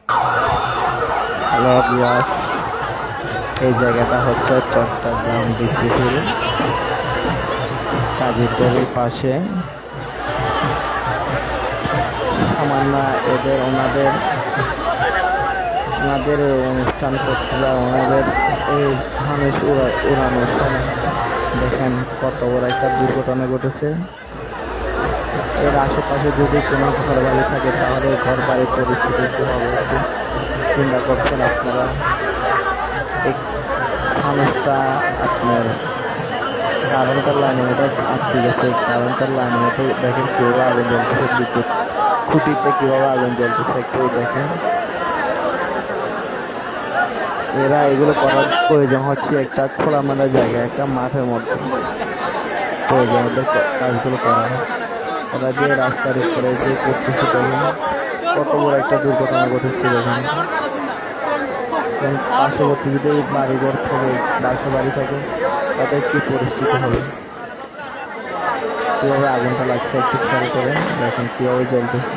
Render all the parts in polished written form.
Hello viewers, এই জায়গাটা হচ্ছে চট্টগ্রাম ডিস্ট্রিক্টের কাজীরবাড়ির পাশে। সামান্য এদের ওনাদের অনুষ্ঠান করছিল, ওনাদের এই ধানুষ উড়ানোর সময় দেখেন কত বড় একটা দুর্ঘটনা ঘটেছে। এর আশেপাশে যদি কোনো ঘর বাড়ি থাকে তাহলে ঘর বাড়ির পরিস্থিতি কি হবে একটু চিন্তা করছেন আপনারা। এই মানুষটা আপনার কারেন্টের লাইনের মধ্যে আটকে গেছে, কারেন্টের লাইনের মধ্যে দেখেন কীভাবে আগুন জ্বলতেছে, বিদ্যুৎ খুঁটিতে কীভাবে আগুন জ্বলতেছে একটু দেখেন। এরা এগুলো করার প্রয়োজন হচ্ছে একটা খোলামেলা জায়গা, একটা মাঠের মধ্যে প্রয়োজন ওদের কাজগুলো করা। ওরা যে রাস্তার উপরে যে করতেছে দেখেন কত বড় একটা দুর্ঘটনা ঘটেছে দেখেন। পার্শ্ববর্তী যদি বাড়িঘর থাকে, বাসা বাড়ি থাকে, তাদের কি পরিস্থিতি হবে, কিভাবে আগুনটা লাগছে একটু খেয়াল করে দেখেন কিভাবে জ্বলতেছে।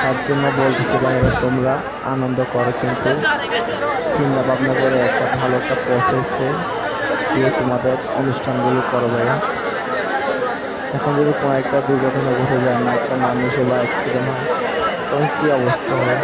তার জন্য বলতেছিলাম এবার তোমরা আনন্দ করো, কিন্তু চিন্তা ভাবনা করে একটা ভালো একটা প্রসেসে দিয়ে তোমাদের অনুষ্ঠানগুলো করো ভাইয়া। এখন যদি কোনো একটা দুর্ঘটনা ঘটে যায় না, একটা মানুষের বা অ্যাক্সিডেন্ট হয়, তখন কি অবস্থা হয়।